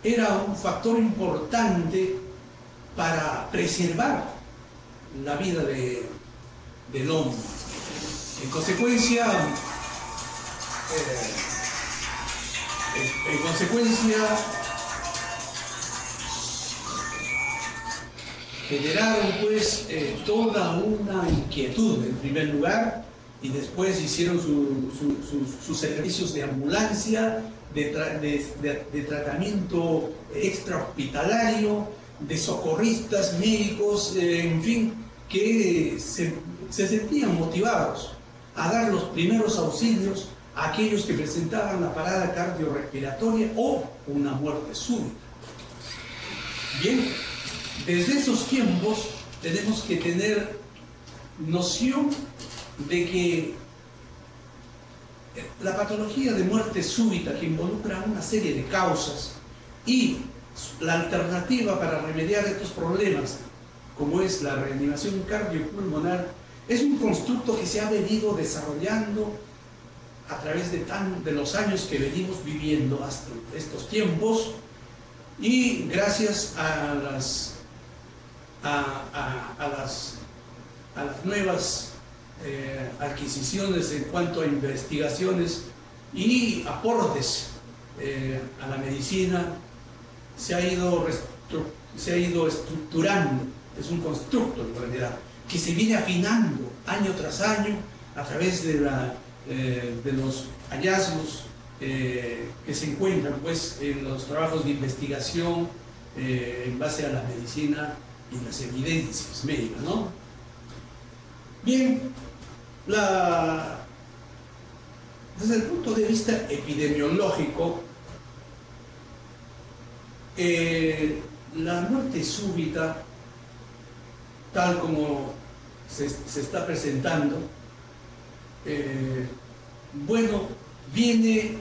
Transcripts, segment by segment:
era un factor importante para preservar la vida del hombre. En consecuencia, generaron pues toda una inquietud en primer lugar, y después hicieron sus servicios de ambulancia, de tratamiento extrahospitalario, de socorristas, médicos, en fin, que se sentían motivados a dar los primeros auxilios a aquellos que presentaban la parada cardiorrespiratoria o una muerte súbita. Bien, desde esos tiempos tenemos que tener noción de que la patología de muerte súbita, que involucra una serie de causas, y la alternativa para remediar estos problemas, como es la reanimación cardiopulmonar, es un constructo que se ha venido desarrollando a través de los años que venimos viviendo hasta estos tiempos, y gracias a las nuevas adquisiciones en cuanto a investigaciones y aportes a la medicina, se ha ido estructurando. Es un constructo en realidad que se viene afinando año tras año a través de los hallazgos que se encuentran pues en los trabajos de investigación en base a la medicina y las evidencias médicas, ¿no? Bien, desde el punto de vista epidemiológico, la muerte súbita, tal como se está presentando, bueno, viene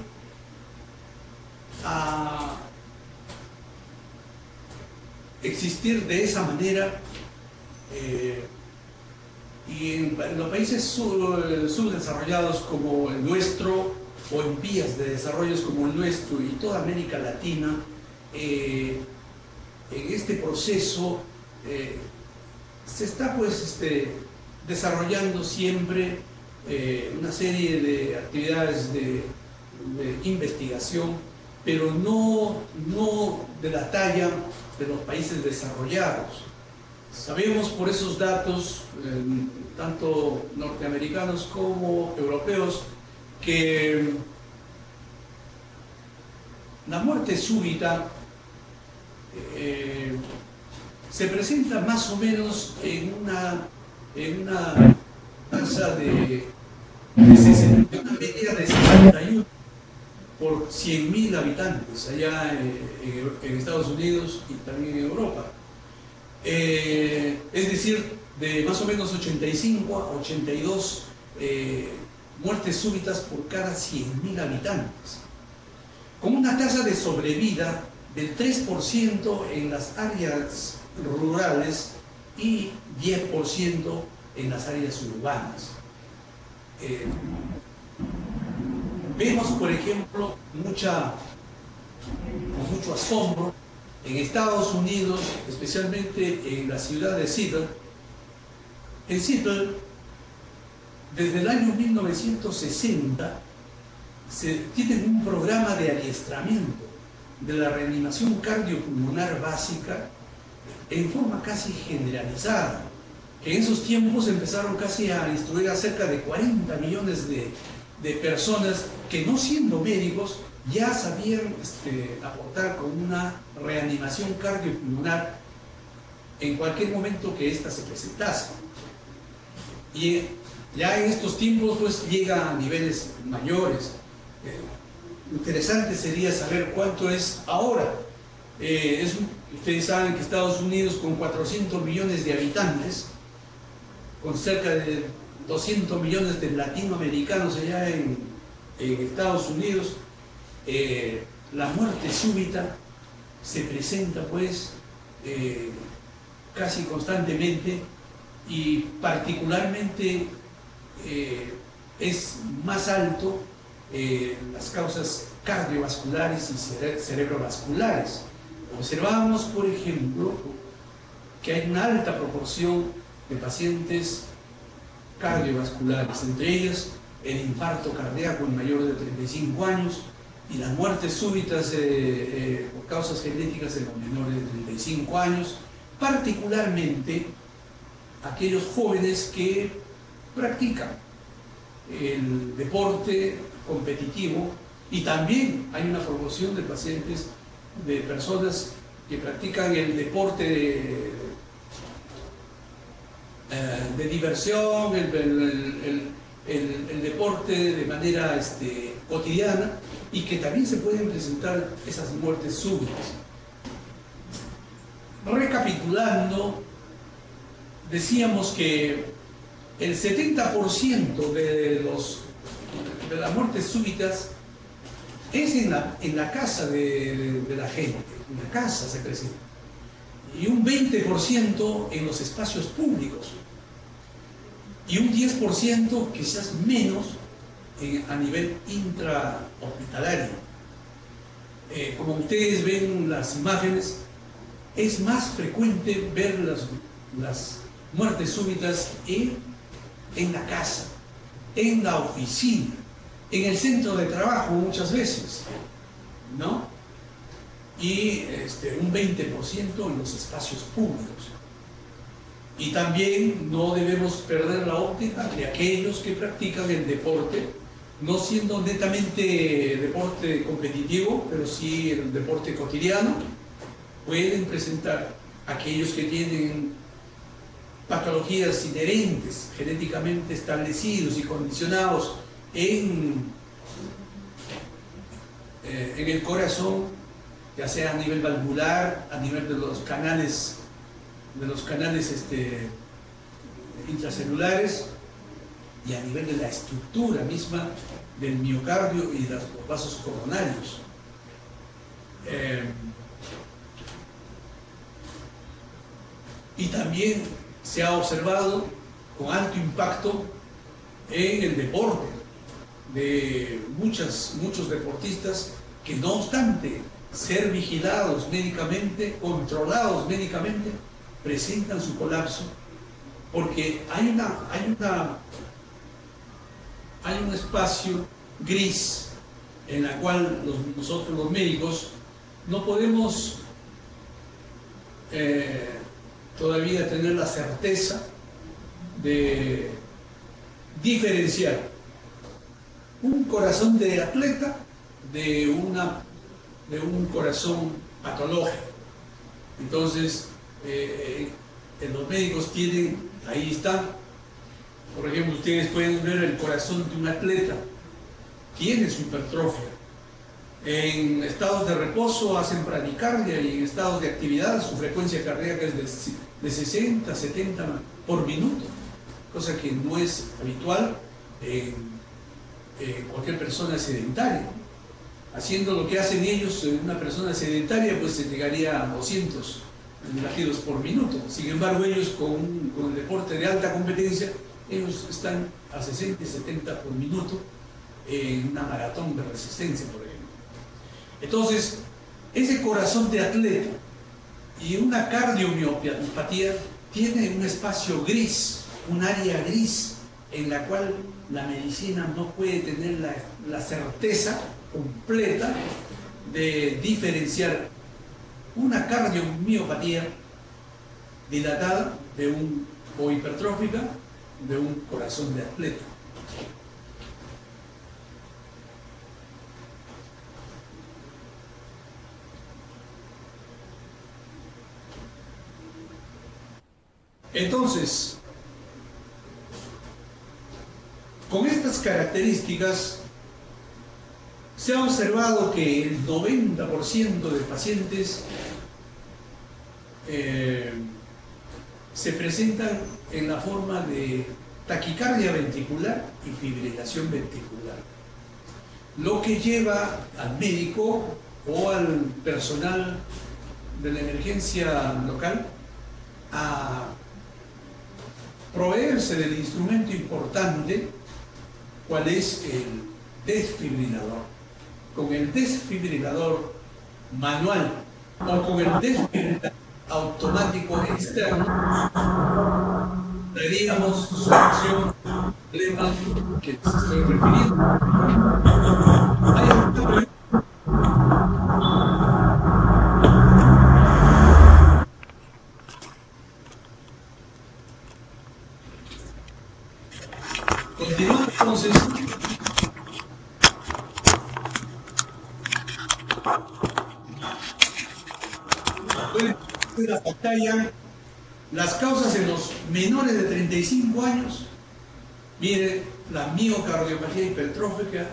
a existir de esa manera, y en los países subdesarrollados como el nuestro, o en vías de desarrollo como el nuestro y toda América Latina, en este proceso se está pues desarrollando siempre una serie de actividades de investigación, pero no de la talla de los países desarrollados. Sabemos por esos datos, tanto norteamericanos como europeos, que la muerte súbita se presenta más o menos en una tasa de una media de 61 por 100.000 habitantes allá en Estados Unidos y también en Europa. Es decir, de más o menos 85 a 82 muertes súbitas por cada 100.000 habitantes, con una tasa de sobrevida del 3% en las áreas rurales y 10% en las áreas urbanas. Vemos, por ejemplo, con mucho asombro, en Estados Unidos, especialmente en la ciudad de Seattle. En Seattle, desde el año 1960, se tiene un programa de adiestramiento de la reanimación cardiopulmonar básica en forma casi generalizada, que en esos tiempos empezaron casi a instruir a cerca de 40 millones de personas que, no siendo médicos, ya sabían aportar con una reanimación cardiopulmonar en cualquier momento que ésta se presentase. Y ya en estos tiempos pues llega a niveles mayores. Interesante sería saber cuánto es ahora. Ustedes saben que Estados Unidos, con 400 millones de habitantes, con cerca de 200 millones de latinoamericanos allá en Estados Unidos, la muerte súbita se presenta pues casi constantemente, y particularmente es más alto las causas cardiovasculares y cerebrovasculares. Observamos, por ejemplo, que hay una alta proporción de pacientes cardiovasculares, entre ellas el infarto cardíaco en mayores de 35 años y las muertes súbitas por causas genéticas en los menores de 35 años, particularmente aquellos jóvenes que practican el deporte competitivo, y también hay una proporción de pacientes, de personas que practican el deporte de diversión, el deporte de manera cotidiana, y que también se pueden presentar esas muertes súbitas. Recapitulando, decíamos que el 70% de las muertes súbitas es en la casa de la gente, en la casa se presenta, y un 20% en los espacios públicos, y un 10%, quizás menos, a nivel intrahospitalario. Como ustedes ven las imágenes, es más frecuente ver las muertes súbitas en la casa, en la oficina, en el centro de trabajo muchas veces, ¿no? Y un 20% en los espacios públicos. Y también no debemos perder la óptica de aquellos que practican el deporte, no siendo netamente deporte competitivo, pero sí el deporte cotidiano. Pueden presentar aquellos que tienen patologías inherentes, genéticamente establecidos y condicionados en el corazón, ya sea a nivel valvular, a nivel de los canales intracelulares, y a nivel de la estructura misma del miocardio y los vasos coronarios. Y también se ha observado con alto impacto en el deporte de muchos deportistas que, no obstante ser vigilados médicamente, controlados médicamente, presentan su colapso, porque hay un espacio gris en la cual nosotros los médicos no podemos todavía tener la certeza de diferenciar un corazón de atleta de un corazón patológico. Entonces, los médicos tienen, ahí está, por ejemplo, ustedes pueden ver el corazón de un atleta, tiene su hipertrofia. En estados de reposo hacen bradicardia, y en estados de actividad su frecuencia cardíaca es de 60 a 70 por minuto, cosa que no es habitual en cualquier persona sedentaria. Haciendo lo que hacen ellos, una persona sedentaria pues se llegaría a 200 latidos por minuto. Sin embargo, ellos con el deporte de alta competencia, ellos están a 60 y 70 por minuto en una maratón de resistencia, por ejemplo. Entonces, ese corazón de atleta y una cardiomiopatía tiene un espacio gris, un área gris, en la cual la medicina no puede tener la certeza completa de diferenciar una cardiomiopatía dilatada o hipertrófica de un corazón de atleta. Entonces, con estas características, se ha observado que el 90% de pacientes se presentan en la forma de taquicardia ventricular y fibrilación ventricular, lo que lleva al médico o al personal de la emergencia local a proveerse del instrumento importante, cual es desfibrilador. Con el desfibrilador manual o con el desfibrilador automático externo, daríamos solución al problema que les estoy refiriendo. ¿Hay alguna pregunta? Continuamos entonces. Pueden ver la pantalla las causas en los menores de 35 años. Mire, la miocardiopatía hipertrófica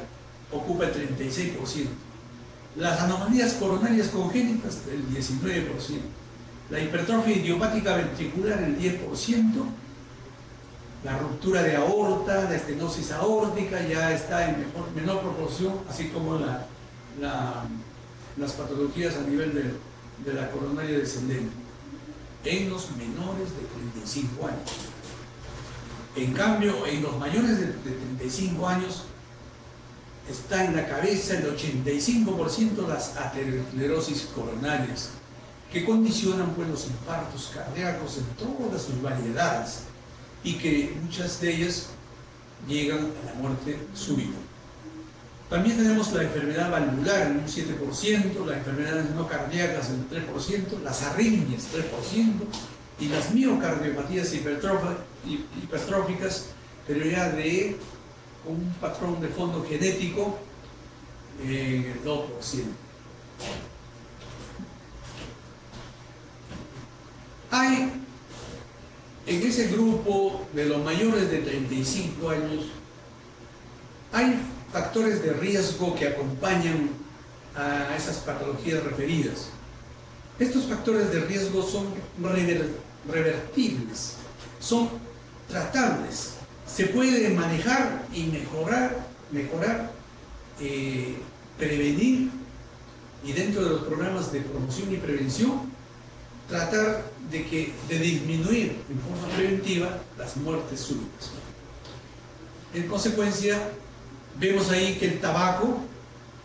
ocupa el 36%. Las anomalías coronarias congénitas, el 19%. La hipertrofia idiopática ventricular, el 10%. La ruptura de aorta, la estenosis aórtica ya está en menor proporción, así como las patologías a nivel de la coronaria descendente, en los menores de 35 años. En cambio, en los mayores de 35 años, está en la cabeza el 85% las aterosclerosis coronarias, que condicionan pues, los infartos cardíacos en todas sus variedades, y que muchas de ellas llegan a la muerte súbita. También tenemos la enfermedad valvular en un 7%, las enfermedades no cardíacas en un 3%, las arritmias 3% y las miocardiopatías hipertróficas, pero ya de un patrón de fondo genético en el 2%. Hay en ese grupo de los mayores de 35 años, hay factores de riesgo que acompañan a esas patologías referidas. Estos factores de riesgo son revertibles, son tratables, se puede manejar y mejorar, prevenir, y dentro de los programas de promoción y prevención, tratar de disminuir en forma preventiva las muertes súbitas. En consecuencia, vemos ahí que el tabaco,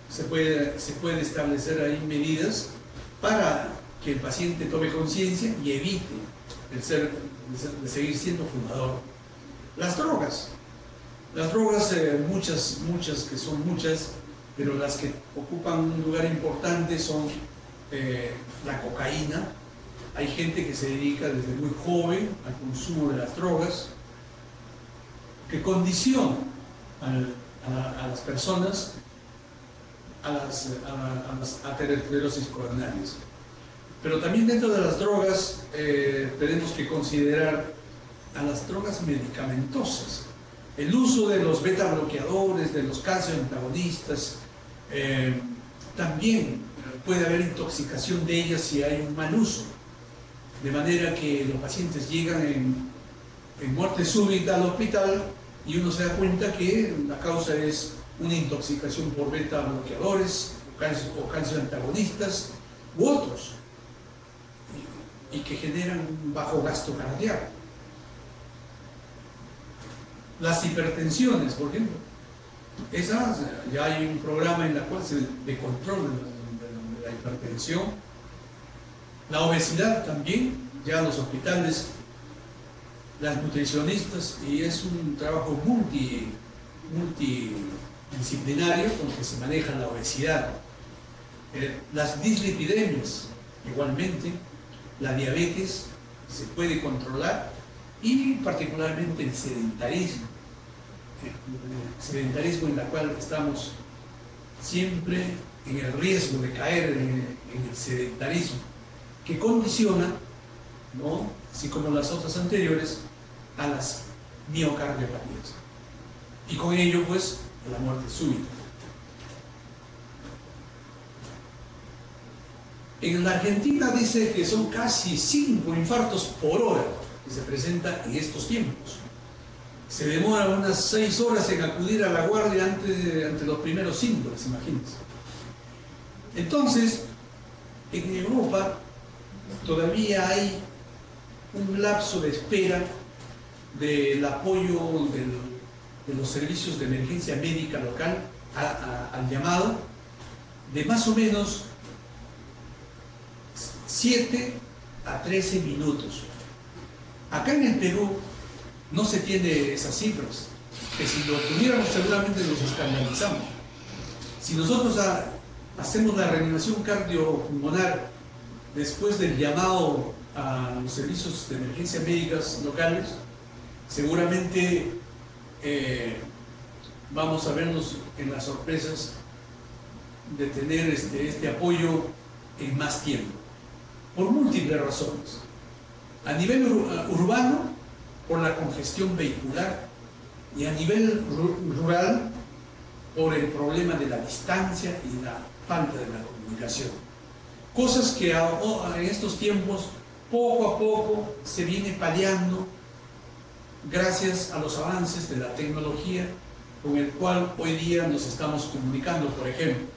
se puede establecer ahí medidas para que el paciente tome conciencia y evite de seguir siendo fumador. Las drogas, muchas que son muchas, pero las que ocupan un lugar importante son la cocaína. Hay gente que se dedica desde muy joven al consumo de las drogas, que condiciona a las personas a las aterosclerosis coronarias. Pero también dentro de las drogas tenemos que considerar a las drogas medicamentosas. El uso de los beta bloqueadores, de los calcio antagonistas, también puede haber intoxicación de ellas si hay un mal uso. De manera que los pacientes llegan en muerte súbita al hospital y uno se da cuenta que la causa es una intoxicación por beta bloqueadores o calcio antagonistas u otros, y que generan un bajo gasto cardíaco. Las hipertensiones, por ejemplo, esas ya hay un programa en la cual de control de la hipertensión. La obesidad también, ya los hospitales, las nutricionistas, y es un trabajo multidisciplinario con que se maneja la obesidad. Las dislipidemias, igualmente, la diabetes se puede controlar, y particularmente el sedentarismo. El sedentarismo en la cual estamos siempre en el riesgo de caer en el sedentarismo, que condiciona, ¿no?, así como las otras anteriores, a las miocardiopatías, y con ello pues a la muerte súbita. En la Argentina dice que son casi 5 infartos por hora que se presentan en estos tiempos. Se demora unas 6 horas en acudir a la guardia ante los primeros síntomas, imagínense. Entonces, en Europa todavía hay un lapso de espera del apoyo de los servicios de emergencia médica local al llamado de más o menos 7 a 13 minutos. Acá en el Perú no se tiene esas cifras, que si lo tuviéramos seguramente nos escandalizamos. Si nosotros hacemos la reanimación cardiopulmonar después del llamado a los servicios de emergencia médicas locales, seguramente vamos a vernos en las sorpresas de tener este apoyo en más tiempo, por múltiples razones. A nivel urbano, por la congestión vehicular, y a nivel rural, por el problema de la distancia y la falta de la comunicación. Cosas que en estos tiempos, poco a poco, se viene paliando gracias a los avances de la tecnología con el cual hoy día nos estamos comunicando. Por ejemplo,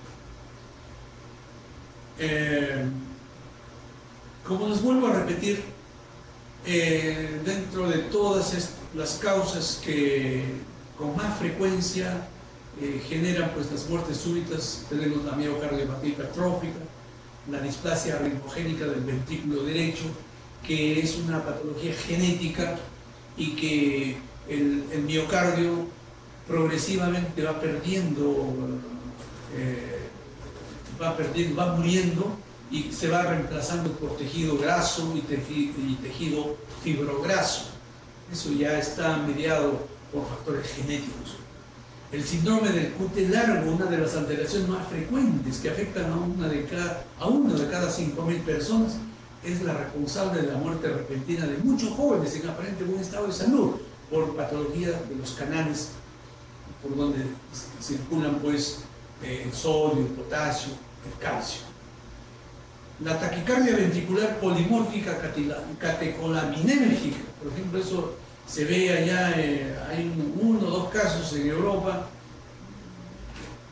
como les vuelvo a repetir, dentro de todas las causas que con más frecuencia generan pues las muertes súbitas, tenemos la miocardiopatía hipertrófica, la displasia ritmogénica del ventrículo derecho, que es una patología genética y que el miocardio progresivamente va muriendo y se va reemplazando por tejido graso y tejido fibrograso. Eso ya está mediado por factores genéticos. El síndrome del QT largo, una de las alteraciones más frecuentes que afectan a uno de cada 5.000 personas, es la responsable de la muerte repentina de muchos jóvenes en aparente buen estado de salud por patología de los canales por donde circulan pues el sodio, el potasio, el calcio. La taquicardia ventricular polimórfica catecolaminérgica, por ejemplo, eso se ve allá, hay 1 o 2 casos en Europa,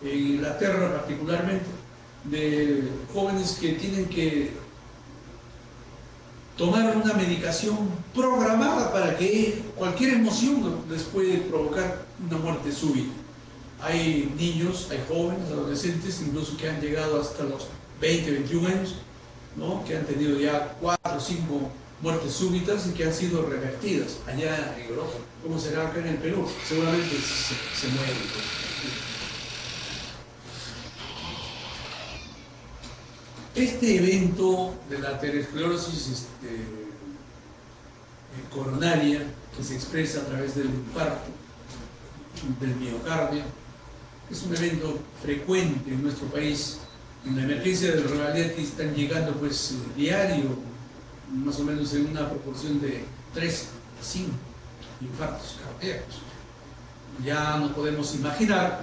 en Inglaterra particularmente, de jóvenes que tienen que tomar una medicación programada para que cualquier emoción les puede provocar una muerte súbita. Hay niños, hay jóvenes, adolescentes, incluso que han llegado hasta los 20, 21 años, ¿no?, que han tenido ya 4 o 5 muertes súbitas y que han sido revertidas allá en Europa. ¿Cómo será acá en el Perú? Seguramente se mueren. Este evento de la aterosclerosis coronaria, que se expresa a través del infarto del miocardio, es un evento frecuente en nuestro país. En la emergencia del Revalidati están llegando pues diario, más o menos en una proporción de 3 a 5 infartos cardíacos. Ya no podemos imaginar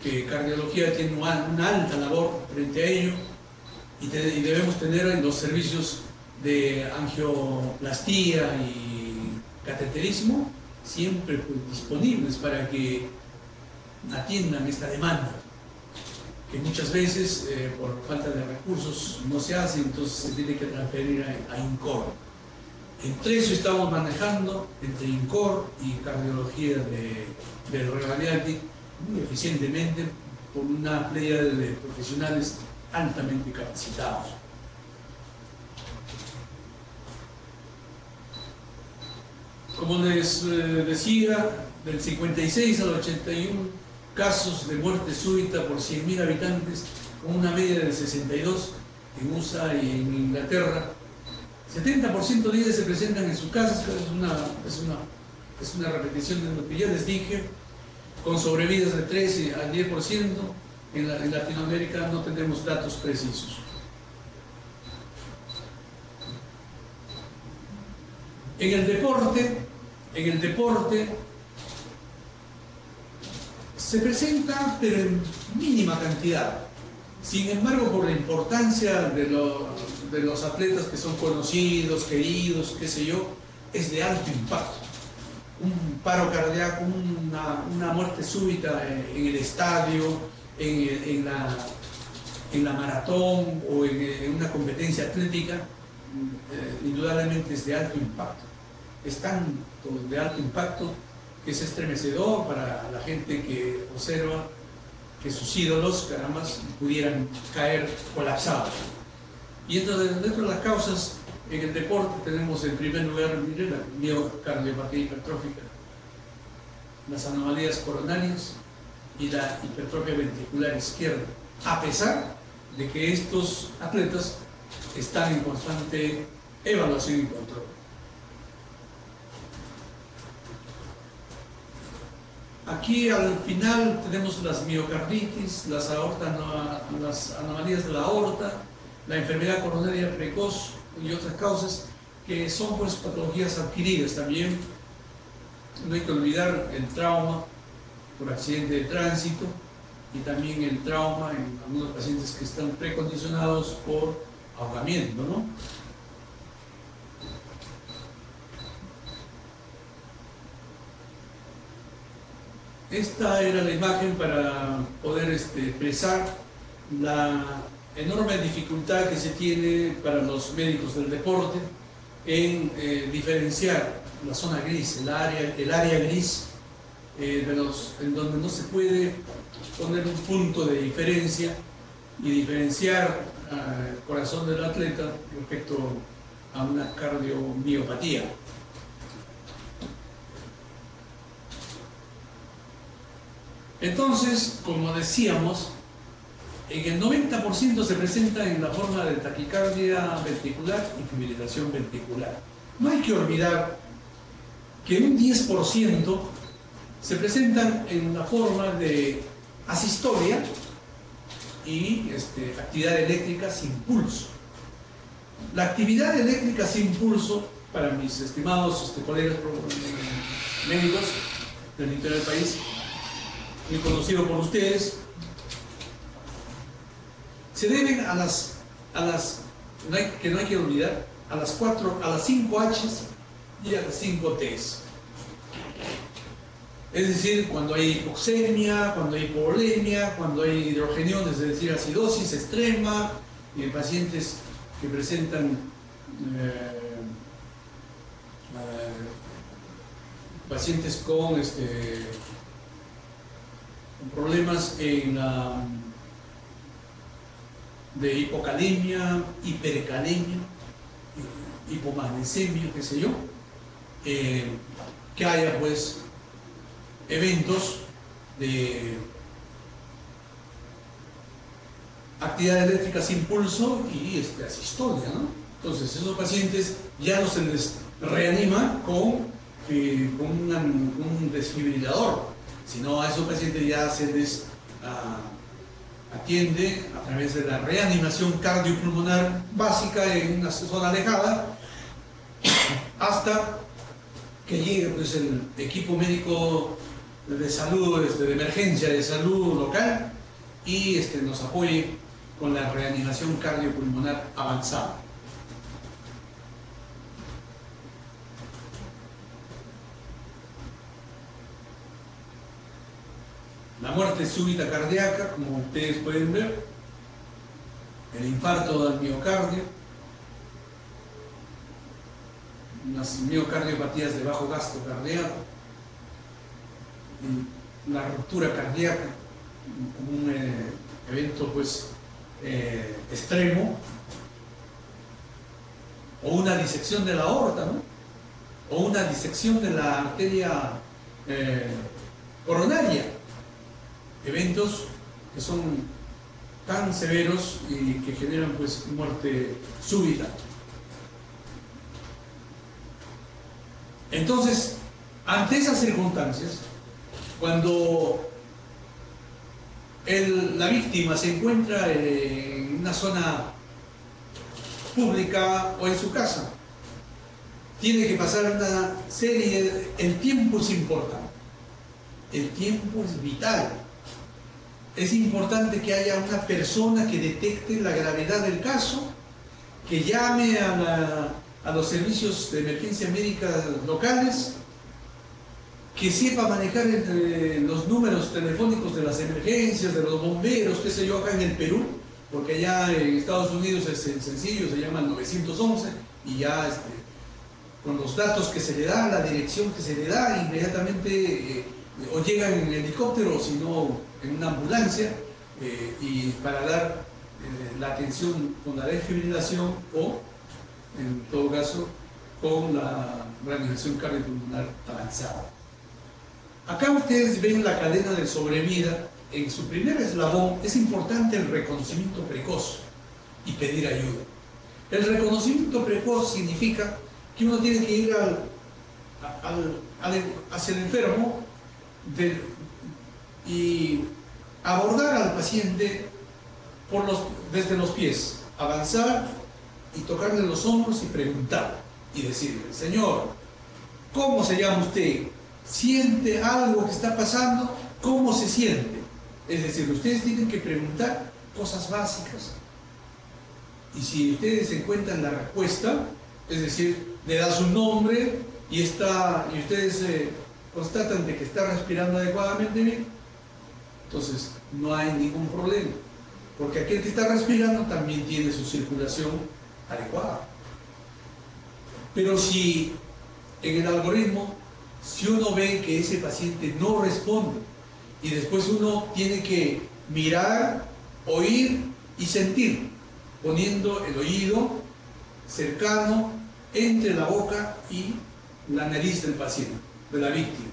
que cardiología tiene una alta labor frente a ello y debemos tener en los servicios de angioplastía y cateterismo siempre pues, disponibles para que atiendan esta demanda, que muchas veces por falta de recursos no se hace, entonces se tiene que transferir a INCOR. Entre eso estamos manejando, entre INCOR y cardiología del Revalidati, muy eficientemente, por una playa de profesionales altamente capacitados. Como les decía, del 56 al 81 casos de muerte súbita por 100.000 habitantes, con una media de 62 en USA y en Inglaterra. 70% de ellas se presentan en sus casas, es una repetición de lo que ya les dije, con sobrevidas de 13 al 10%. En Latinoamérica no tenemos datos precisos. En el deporte se presenta, pero en mínima cantidad. Sin embargo, por la importancia de los atletas que son conocidos, queridos, qué sé yo, es de alto impacto. Un paro cardíaco, una muerte súbita en el estadio, en la maratón o en una competencia atlética, indudablemente es de alto impacto. Es tanto de alto impacto que es estremecedor para la gente que observa que sus ídolos, caramba, pudieran caer colapsados. Y entonces, dentro de las causas en el deporte tenemos en primer lugar, mire, la miocardiopatía hipertrófica, las anomalías coronarias y la hipertrofia ventricular izquierda, a pesar de que estos atletas están en constante evaluación y control. Aquí al final tenemos las miocarditis, las anomalías de la aorta, la enfermedad coronaria precoz y otras causas que son pues patologías adquiridas también. No hay que olvidar el trauma por accidente de tránsito y también el trauma en algunos pacientes que están precondicionados por ahogamiento, ¿no? Esta era la imagen para poder expresar la enorme dificultad que se tiene para los médicos del deporte en diferenciar la zona gris, el área gris, en donde no se puede poner un punto de diferencia y diferenciar al corazón del atleta respecto a una cardiomiopatía. Entonces, como decíamos, en el 90% se presenta en la forma de taquicardia ventricular y fibrilación ventricular. No hay que olvidar que un 10% se presentan en la forma de asistolia y actividad eléctrica sin pulso. La actividad eléctrica sin pulso, para mis estimados colegas médicos del interior del país, muy conocido por ustedes, se deben que no hay que olvidar, a las 5 H's y a las 5 T's. Es decir, cuando hay hipoxemia, cuando hay hipovolemia, cuando hay hidrogeniones, es decir, acidosis extrema, y en pacientes que presentan pacientes con problemas de hipocalemia, hipercalemia, hipomagnesemia, qué sé yo, que haya pues eventos de actividad eléctrica sin pulso y asistolia, ¿no? Entonces esos pacientes ya no se les reanima con un desfibrilador, sino a esos pacientes ya se les atiende a través de la reanimación cardiopulmonar básica en una zona alejada hasta que llegue pues el equipo médico de salud, de emergencia de salud local y nos apoye con la reanimación cardiopulmonar avanzada. La muerte súbita cardíaca, como ustedes pueden ver, el infarto del miocardio, las miocardiopatías de bajo gasto cardíaco, la ruptura cardíaca, como un evento pues extremo, o una disección de la aorta, ¿no? O una disección de la arteria coronaria. Eventos que son tan severos y que generan pues muerte súbita. Entonces, ante esas circunstancias, cuando la víctima se encuentra en una zona pública o en su casa, tiene que pasar una serie el tiempo es importante, el tiempo es vital. Es importante que haya una persona que detecte la gravedad del caso, que llame a los servicios de emergencia médica locales, que sepa manejar los números telefónicos de las emergencias, de los bomberos, qué sé yo, acá en el Perú, porque allá en Estados Unidos es sencillo, se llama el 911, y ya con los datos que se le da, la dirección que se le da, inmediatamente o llegan en helicóptero o si no en una ambulancia, y para dar la atención con la desfibrilación o, en todo caso, con la reanimación cardiopulmonar avanzada. Acá ustedes ven la cadena de sobrevida. En su primer eslabón es importante el reconocimiento precoz y pedir ayuda. El reconocimiento precoz significa que uno tiene que ir hacia el enfermo y abordar al paciente desde los pies, avanzar y tocarle los hombros y preguntar y decirle: señor, ¿cómo se llama usted? ¿Siente algo que está pasando? ¿Cómo se siente? Es decir, ustedes tienen que preguntar cosas básicas. Y si ustedes encuentran la respuesta, es decir, le da su nombre y ustedes constatan de que está respirando adecuadamente bien, entonces no hay ningún problema. Porque aquel que está respirando también tiene su circulación adecuada. Pero si en el algoritmo, si uno ve que ese paciente no responde y después uno tiene que mirar, oír y sentir, poniendo el oído cercano entre la boca y la nariz del paciente, de la víctima.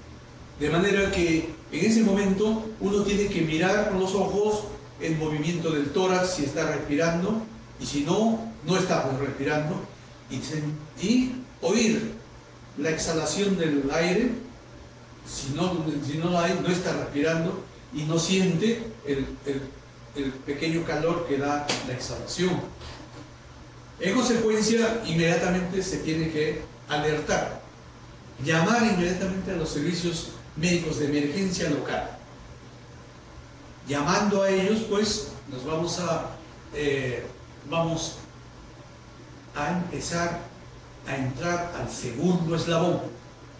De manera que en ese momento uno tiene que mirar con los ojos el movimiento del tórax, si está respirando, y si no, no está respirando, y oír la exhalación del aire. Si no la hay, no está respirando y no siente el pequeño calor que da la exhalación. En consecuencia, inmediatamente se tiene que alertar, llamar inmediatamente a los servicios médicos de emergencia local. Llamando a ellos, pues, nos vamos a empezar a entrar al segundo eslabón,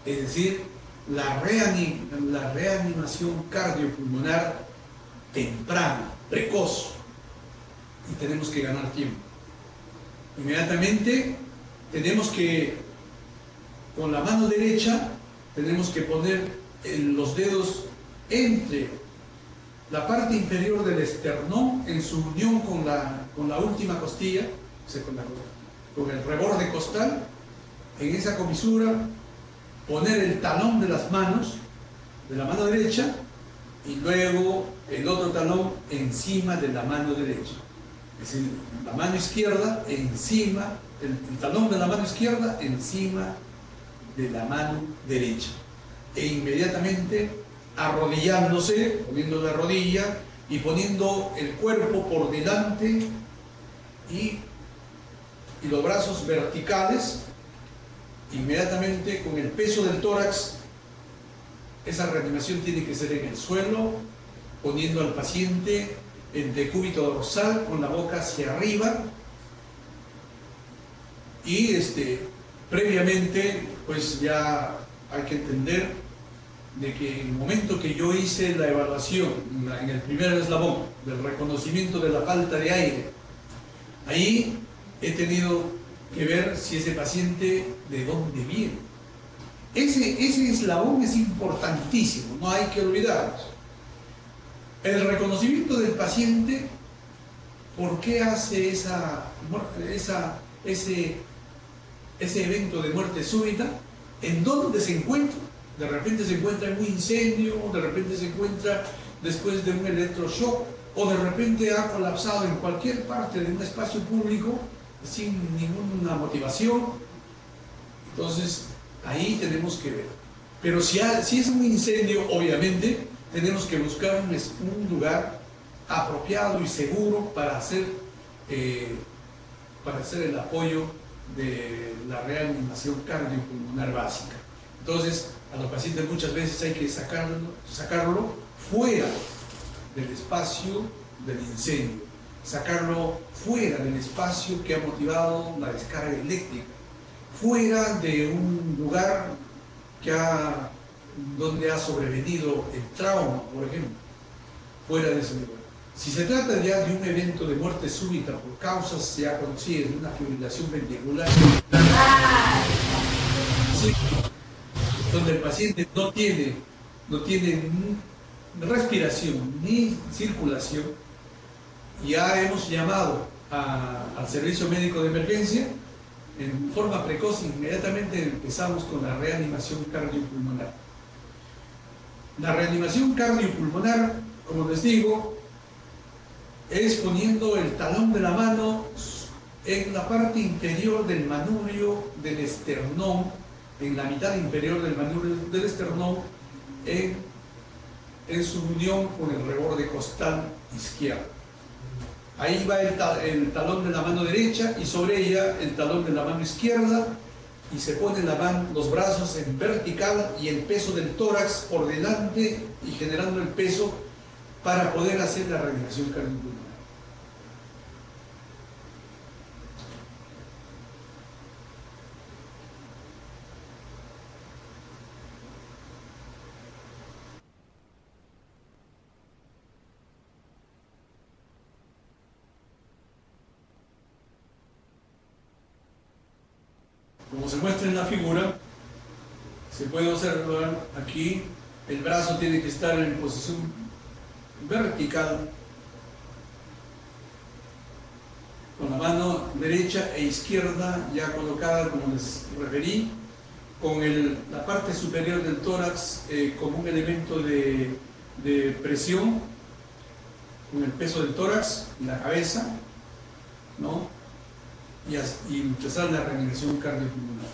es decir, la reanimación cardiopulmonar temprana, precoz, y tenemos que ganar tiempo. Inmediatamente tenemos que, con la mano derecha, tenemos que poner los dedos entre la parte inferior del esternón en su unión con la última costilla, o sea, con el reborde costal. En esa comisura poner el talón de las manos, de la mano derecha, y luego el otro talón encima de la mano derecha. Es decir, la mano izquierda encima, el talón de la mano izquierda encima de la mano derecha. E inmediatamente arrodillándose, poniendo la rodilla y poniendo el cuerpo por delante y los brazos verticales, inmediatamente con el peso del tórax. Esa reanimación tiene que ser en el suelo, poniendo al paciente en decúbito dorsal con la boca hacia arriba, y previamente pues ya hay que entender de que en el momento que yo hice la evaluación en el primer eslabón del reconocimiento de la falta de aire, ahí he tenido que ver si ese paciente de dónde viene. Ese eslabón es importantísimo, no hay que olvidarlo. El reconocimiento del paciente, ¿por qué hace ese evento de muerte súbita? ¿En dónde se encuentra? De repente se encuentra en un incendio, de repente se encuentra después de un electroshock, o de repente ha colapsado en cualquier parte de un espacio público sin ninguna motivación. Entonces ahí tenemos que ver. Pero si es un incendio, obviamente tenemos que buscar un lugar apropiado y seguro para hacer el apoyo de la reanimación cardiopulmonar básica. Entonces a los pacientes muchas veces hay que sacarlo fuera del espacio del incendio, sacarlo fuera del espacio que ha motivado la descarga eléctrica, fuera de un lugar donde ha sobrevenido el trauma, por ejemplo, fuera de ese lugar. Si se trata ya de un evento de muerte súbita por causas ya conocidas, de una fibrilación ventricular, donde el paciente no tiene no tiene ni respiración ni circulación. Ya hemos llamado al servicio médico de emergencia. En forma precoz, inmediatamente empezamos con la reanimación cardiopulmonar. La reanimación cardiopulmonar, como les digo, es poniendo el talón de la mano en la parte inferior del manubrio del esternón, en la mitad inferior del manubrio del esternón, en su unión con el reborde costal izquierdo. Ahí va el talón de la mano derecha y sobre ella el talón de la mano izquierda, y se ponen los brazos en vertical y el peso del tórax por delante y generando el peso para poder hacer la reanimación cardiopulmonar. Como se muestra en la figura, se puede observar aquí, el brazo tiene que estar en posición vertical, con la mano derecha e izquierda ya colocada, como les referí, con la parte superior del tórax como un elemento de presión, con el peso del tórax y la cabeza, ¿no? Y empezar la reanimación cardiopulmonar.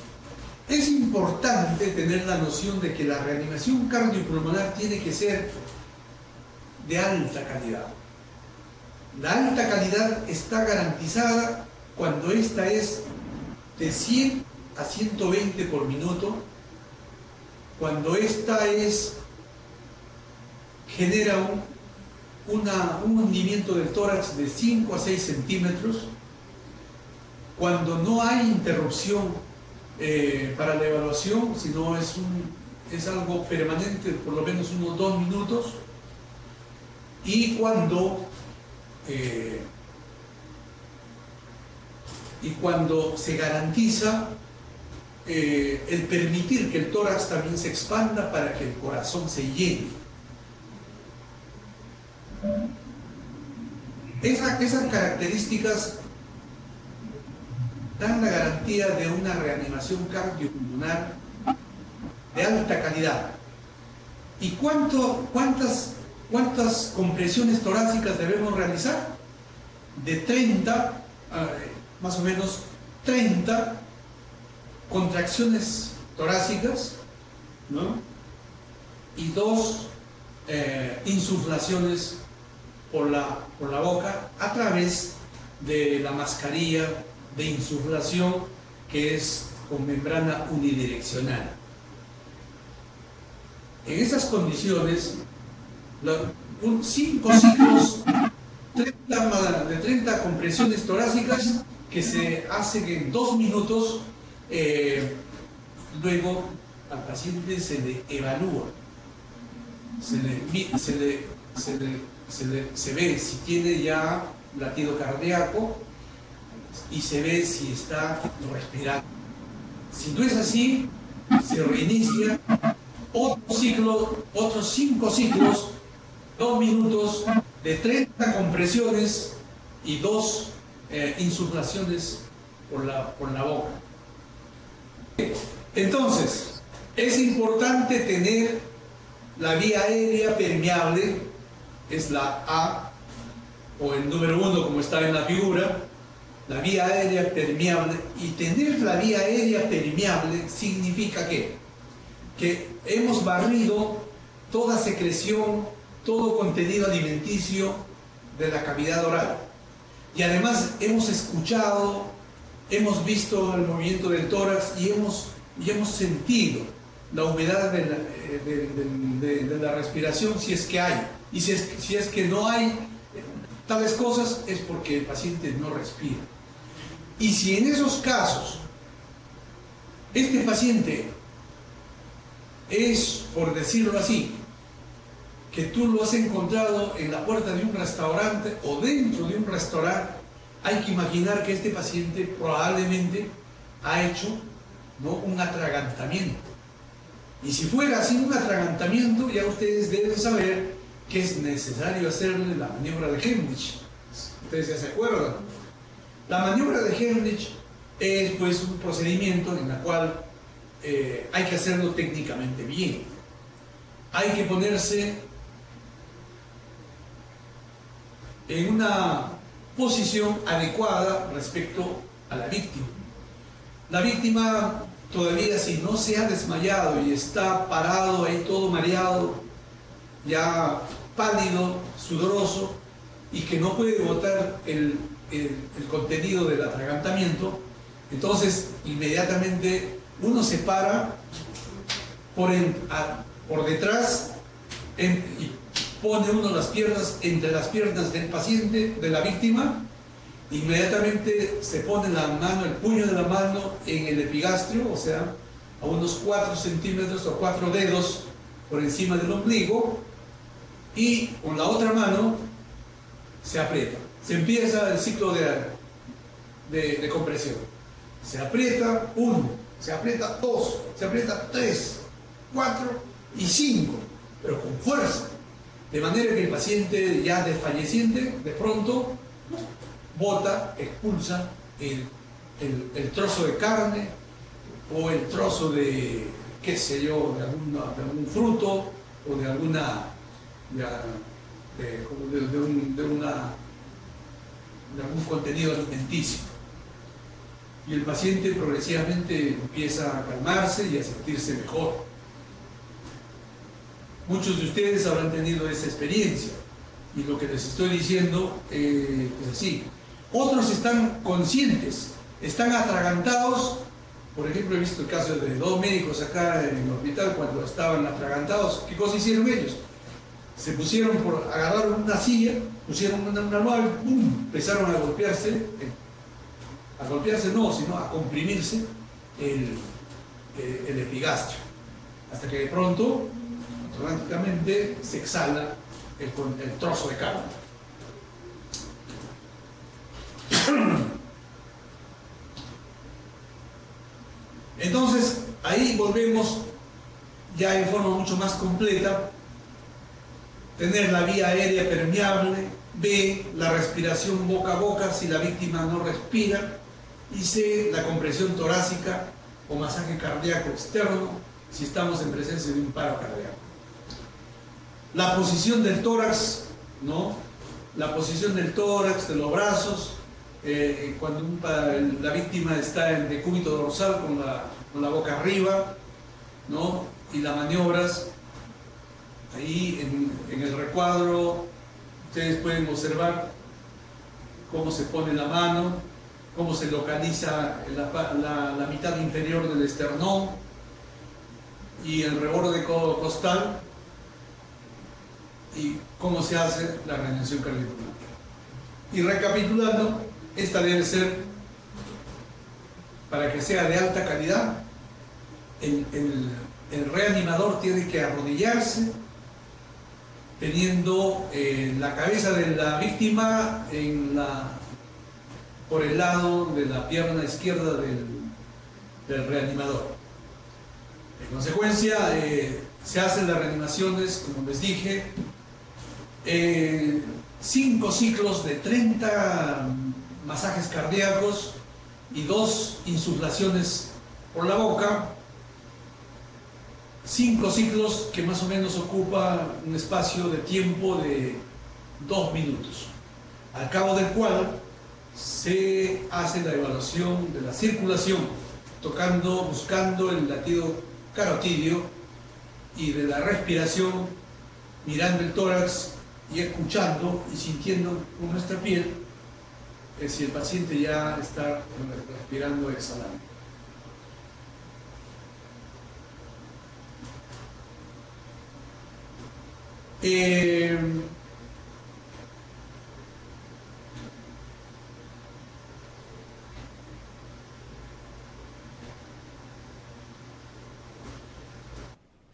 Es importante tener la noción de que la reanimación cardiopulmonar tiene que ser de alta calidad. La alta calidad está garantizada cuando esta es de 100 a 120 por minuto, cuando esta genera un hundimiento del tórax de 5 a 6 centímetros, cuando no hay interrupción para la evaluación, sino es algo permanente, por lo menos unos 2 minutos, y cuando se garantiza el permitir que el tórax también se expanda para que el corazón se llene. Esas características dan la garantía de una reanimación cardiopulmonar de alta calidad. ¿Y cuántas compresiones torácicas debemos realizar? De 30, más o menos 30 contracciones torácicas, ¿no? Y 2 insuflaciones por la boca a través de la mascarilla de insuflación, que es con membrana unidireccional. En esas condiciones, 5 ciclos de 30 compresiones torácicas que se hacen en 2 minutos, luego al paciente se le evalúa, se ve si tiene ya latido cardíaco y se ve si está respirando. Si no es así, se reinicia otros 5 ciclos, 2 minutos de 30 compresiones y 2 insuflaciones por la boca. Entonces, es importante tener la vía aérea permeable, es la A, o el número 1 como está en la figura, la vía aérea permeable. Y tener la vía aérea permeable significa que hemos barrido toda secreción, todo contenido alimenticio de la cavidad oral. Y además hemos escuchado, hemos visto el movimiento del tórax y hemos sentido la humedad de la respiración, si es que hay. Y si es que no hay tales cosas, es porque el paciente no respira. Y si en esos casos este paciente es, por decirlo así, que tú lo has encontrado en la puerta de un restaurante o dentro de un restaurante, hay que imaginar que este paciente probablemente ha hecho, ¿no?, un atragantamiento. Y si fuera sin un atragantamiento, ya ustedes deben saber que es necesario hacerle la maniobra de Hemlich. Ustedes ya se acuerdan. La maniobra de Hemlich es pues un procedimiento en el cual hay que hacerlo técnicamente bien. Hay que ponerse en una posición adecuada respecto a la víctima. La víctima todavía, si no se ha desmayado y está parado ahí todo mareado, ya pálido, sudoroso, y que no puede botar el contenido del atragantamiento, entonces inmediatamente uno se para por detrás y pone uno las piernas entre las piernas del paciente, de la víctima. Inmediatamente se pone la mano, el puño de la mano en el epigastrio, o sea, a unos 4 centímetros o 4 dedos por encima del ombligo, y con la otra mano se aprieta. Se empieza el ciclo de compresión. Se aprieta 1, se aprieta 2, se aprieta 3, 4 y 5, pero con fuerza. De manera que el paciente ya desfalleciente, de pronto, bota, expulsa el trozo de carne o el trozo de, qué sé yo, de algún fruto o de alguna de algún contenido alimenticio. Y el paciente progresivamente empieza a calmarse y a sentirse mejor. Muchos de ustedes habrán tenido esa experiencia y lo que les estoy diciendo es así. Otros están conscientes, están atragantados. Por ejemplo, he visto el caso de 2 médicos acá en el hospital cuando estaban atragantados. ¿Qué cosa hicieron ellos? Se pusieron agarraron una silla, pusieron una almohada y ¡pum!, empezaron a golpearse no, sino a comprimirse el epigastrio, hasta que de pronto automáticamente se exhala el trozo de carne. Entonces ahí volvemos ya en forma mucho más completa: tener la vía aérea permeable, B, la respiración boca a boca si la víctima no respira, y C, la compresión torácica o masaje cardíaco externo si estamos en presencia de un paro cardíaco. La posición del tórax, ¿no? La posición del tórax, de los brazos, cuando la víctima está en decúbito dorsal con la boca arriba, ¿no? Y las maniobras. Ahí en el recuadro ustedes pueden observar cómo se pone la mano, cómo se localiza la mitad inferior del esternón y el reborde costal, y cómo se hace la reanimación cardiopulmonar. Y recapitulando, esta debe ser, para que sea de alta calidad, el reanimador tiene que arrodillarse teniendo la cabeza de la víctima por el lado de la pierna izquierda del reanimador. En consecuencia, se hacen las reanimaciones, como les dije, 5 ciclos de 30 masajes cardíacos y 2 insuflaciones por la boca. 5 ciclos que más o menos ocupa un espacio de tiempo de 2 minutos, al cabo del cual se hace la evaluación de la circulación, buscando el latido carotidio, y de la respiración, mirando el tórax y escuchando y sintiendo con nuestra piel si el paciente ya está respirando, exhalando.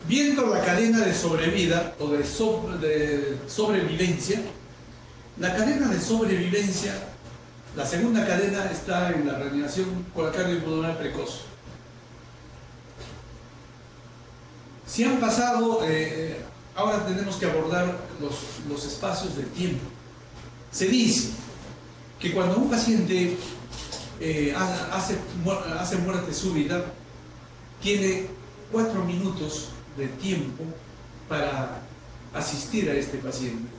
Viendo la cadena de sobrevida o de sobrevivencia, la cadena de sobrevivencia, la segunda cadena está en la reanimación cardiopulmonar precoz. Si han pasado, ahora tenemos que abordar los espacios del tiempo. Se dice que cuando un paciente hace muerte súbita, tiene 4 minutos de tiempo para asistir a este paciente,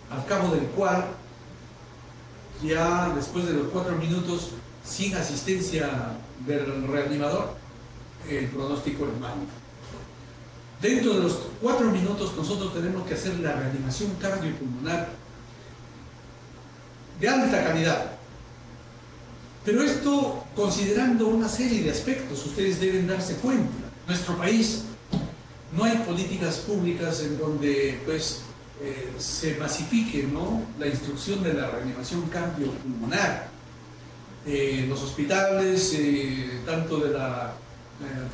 al cabo del cual, ya después de los 4 minutos, sin asistencia del reanimador, el pronóstico es malo. Dentro de los 4 minutos nosotros tenemos que hacer la reanimación cardiopulmonar de alta calidad. Pero esto considerando una serie de aspectos, ustedes deben darse cuenta. En nuestro país no hay políticas públicas en donde pues, se masifique, ¿no?, la instrucción de la reanimación cardiopulmonar. Los hospitales, tanto de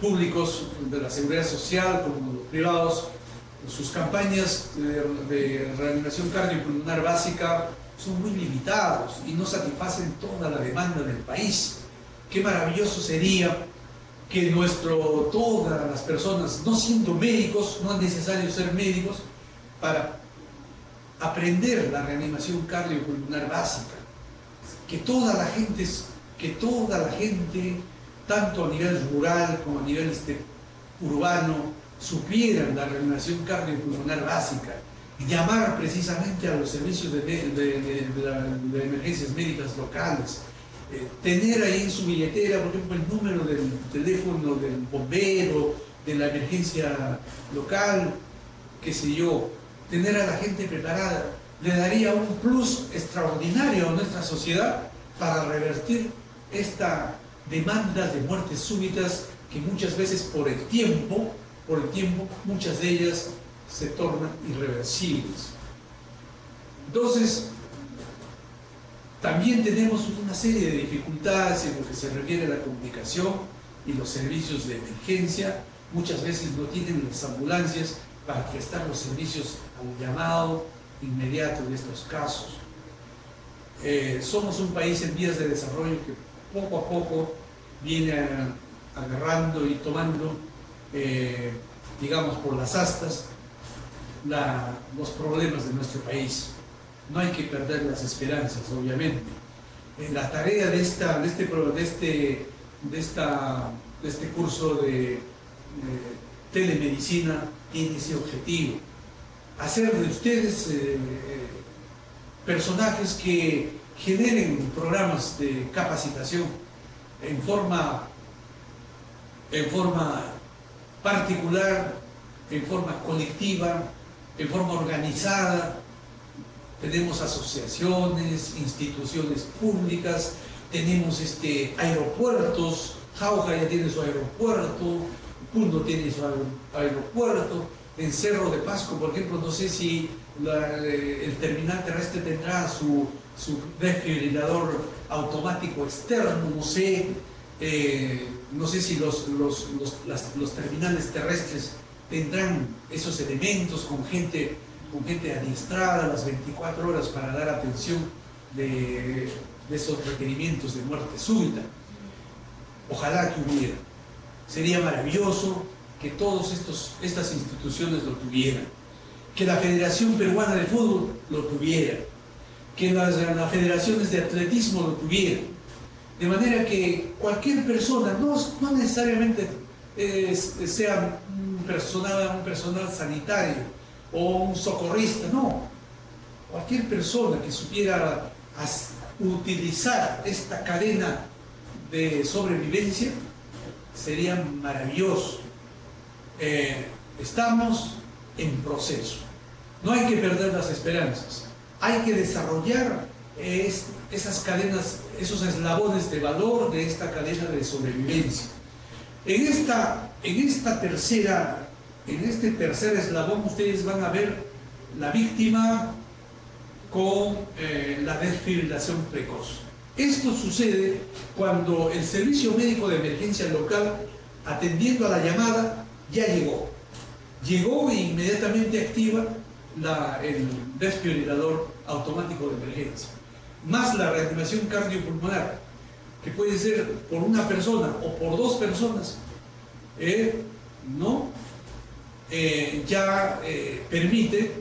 públicos de la seguridad social como los privados, sus campañas de reanimación cardiopulmonar básica son muy limitados y no satisfacen toda la demanda del país. Qué maravilloso sería que todas las personas, no siendo médicos, no es necesario ser médicos, para aprender la reanimación cardiopulmonar básica. Que toda la gente, tanto a nivel rural como a nivel urbano, supieran la reanimación cardiopulmonar básica. Y llamar precisamente a los servicios de emergencias médicas locales, tener ahí en su billetera, por ejemplo, el número del teléfono del bombero, de la emergencia local, qué sé yo, tener a la gente preparada, le daría un plus extraordinario a nuestra sociedad para revertir esta demanda de muertes súbitas que muchas veces por el tiempo, muchas de ellas se tornan irreversibles. Entonces, también tenemos una serie de dificultades en lo que se refiere a la comunicación y los servicios de emergencia. Muchas veces no tienen las ambulancias para prestar los servicios al llamado inmediato de estos casos. Somos un país en vías de desarrollo que poco a poco viene agarrando y tomando, digamos, por las astas los problemas de nuestro país. No hay que perder las esperanzas, obviamente. La tarea de este curso de telemedicina tiene ese objetivo: hacer de ustedes personajes que generen programas de capacitación en forma particular, en forma colectiva, en forma organizada. Tenemos asociaciones, instituciones públicas, tenemos aeropuertos. Jauja ya tiene su aeropuerto, Puno tiene su aeropuerto. En Cerro de Pasco, por ejemplo, no sé si el terminal terrestre tendrá su desfibrilador automático externo, no sé si los terminales terrestres tendrán esos elementos con gente adiestrada las 24 horas para dar atención de esos requerimientos de muerte súbita. Ojalá que hubiera. Sería maravilloso que todas estas instituciones lo tuvieran, que la Federación Peruana de Fútbol lo tuviera, que las federaciones de atletismo lo tuvieran, de manera que cualquier persona, no necesariamente sea un personal sanitario o un socorrista, no, cualquier persona que supiera utilizar esta cadena de sobrevivencia sería maravilloso. Estamos en proceso, no hay que perder las esperanzas, hay que desarrollar esas cadenas, esos eslabones de valor de esta cadena de sobrevivencia. En este tercer eslabón ustedes van a ver la víctima con la desfibrilación precoz. Esto sucede cuando el servicio médico de emergencia local, atendiendo a la llamada, ya llegó e inmediatamente activa el desfibrilador automático de emergencia, más la reanimación cardiopulmonar, que puede ser por una persona o por 2 personas, ¿no? permite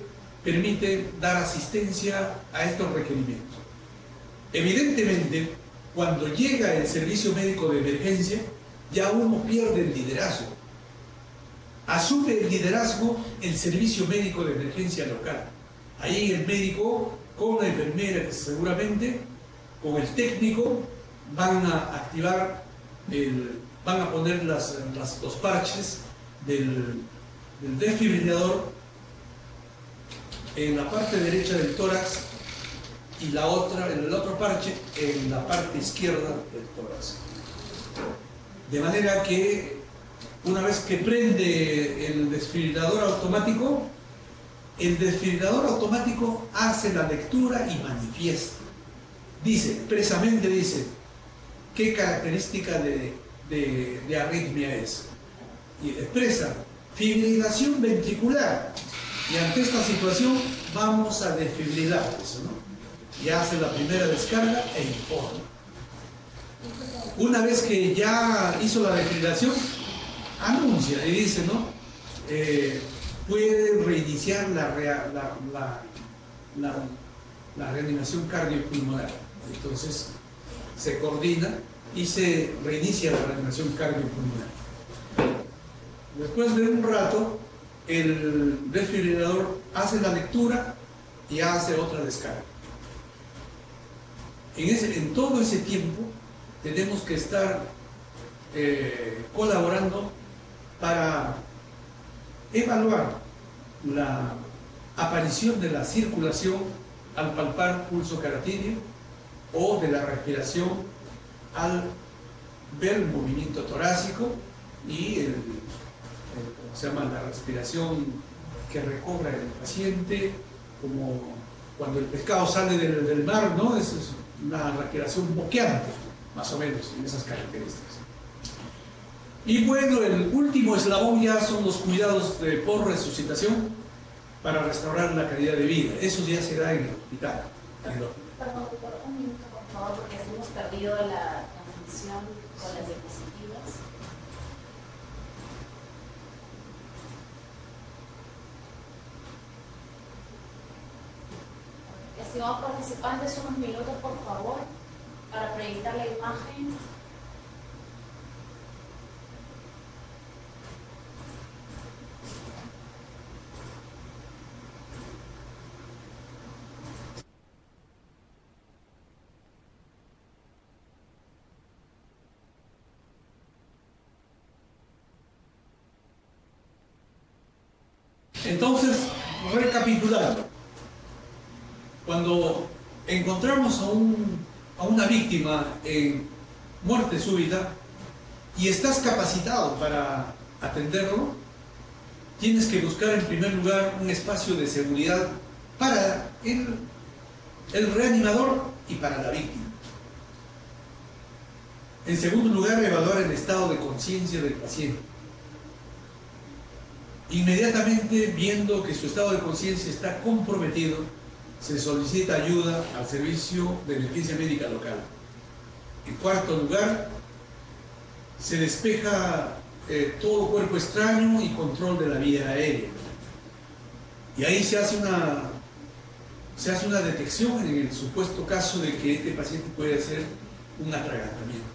dar asistencia a estos requerimientos. Evidentemente, cuando llega el servicio médico de emergencia, ya uno pierde el liderazgo. Asume el liderazgo el servicio médico de emergencia local. Ahí el médico con la enfermera, que seguramente con el técnico van a activar, van a poner los parches del desfibrilador en la parte derecha del tórax y el otro parche en la parte izquierda del tórax. De manera que una vez que prende el desfibrilador automático, el desfibrilador automático hace la lectura y manifiesta. Expresamente dice qué característica de arritmia es. Y expresa fibrilación ventricular. Y ante esta situación vamos a desfibrilar eso, ¿no? Y hace la primera descarga e informa. Una vez que ya hizo la desfibrilación, anuncia y dice, ¿no? Puede reiniciar la reanimación cardiopulmonar. Entonces se coordina y se reinicia la reanimación cardiopulmonar. Después de un rato, el desfibrilador hace la lectura y hace otra descarga. En todo ese tiempo tenemos que estar colaborando para evaluar la aparición de la circulación al palpar pulso caratídeo o de la respiración al ver el movimiento torácico y ¿cómo se llama? La respiración que recobra el paciente, como cuando el pescado sale del mar, ¿no? Es una respiración boqueante, más o menos, en esas características. Y bueno, el último eslabón ya son los cuidados por resucitación para restaurar la calidad de vida. Eso ya se da en el hospital. Perdón, por un minuto, por favor, porque hemos perdido la transmisión con las diapositivas. Estimados participantes, unos minutos, por favor, para proyectar la imagen. Entonces, recapitulando, cuando encontramos a una víctima en muerte súbita y estás capacitado para atenderlo, tienes que buscar en primer lugar un espacio de seguridad para el reanimador y para la víctima. En segundo lugar, evaluar el estado de conciencia del paciente. Inmediatamente, viendo que su estado de conciencia está comprometido, se solicita ayuda al servicio de emergencia médica local. En cuarto lugar, se despeja todo cuerpo extraño y control de la vía aérea. Y ahí se hace una detección en el supuesto caso de que este paciente puede hacer un atragantamiento.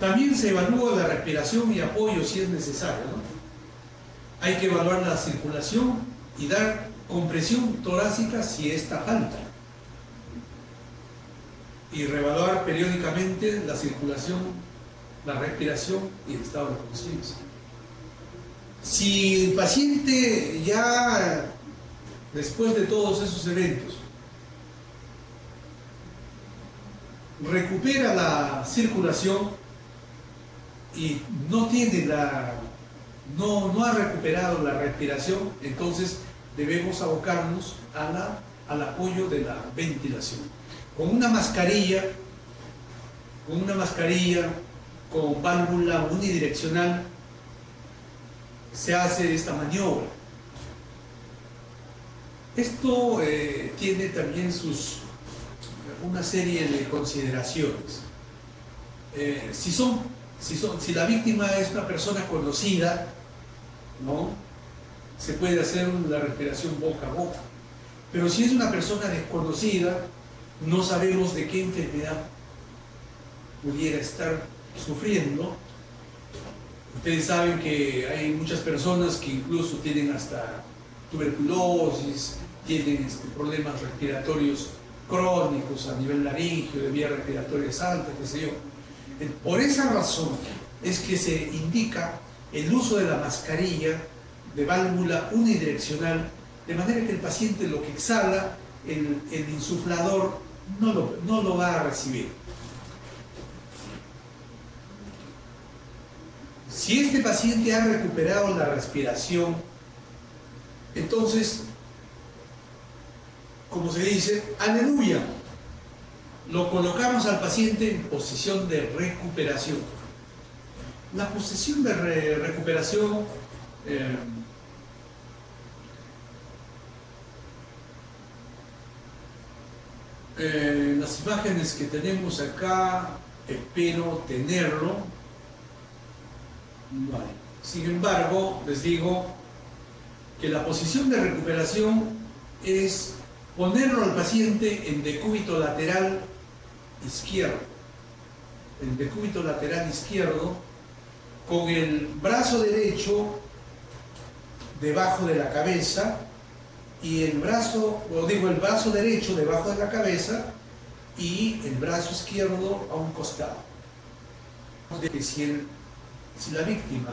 También se evalúa la respiración y apoyo si es necesario, ¿no? Hay que evaluar la circulación y dar compresión torácica si esta falta. Y reevaluar periódicamente la circulación, la respiración y el estado de conciencia. Si el paciente ya, después de todos esos eventos, recupera la circulación y no ha recuperado la respiración, entonces debemos abocarnos al apoyo de la ventilación. Con una mascarilla con válvula unidireccional se hace esta maniobra. Esto tiene también una serie de consideraciones. Si la víctima es una persona conocida, ¿no? Se puede hacer la respiración boca a boca. Pero si es una persona desconocida, no sabemos de qué enfermedad pudiera estar sufriendo. Ustedes saben que hay muchas personas que incluso tienen hasta tuberculosis, tienen problemas respiratorios crónicos a nivel laríngeo, de vías respiratorias altas, qué sé yo. Por esa razón es que se indica el uso de la mascarilla de válvula unidireccional, de manera que el paciente lo que exhala, el insuflador no lo va a recibir. Si este paciente ha recuperado la respiración, entonces, como se dice, aleluya, lo colocamos al paciente en posición de recuperación. La posición de recuperación las imágenes que tenemos acá, espero tenerlo. Vale. Sin embargo, les digo que la posición de recuperación es ponerlo al paciente en decúbito lateral izquierdo. En decúbito lateral izquierdo, con el brazo derecho debajo de la cabeza y el brazo derecho debajo de la cabeza y el brazo izquierdo a un costado. Si la víctima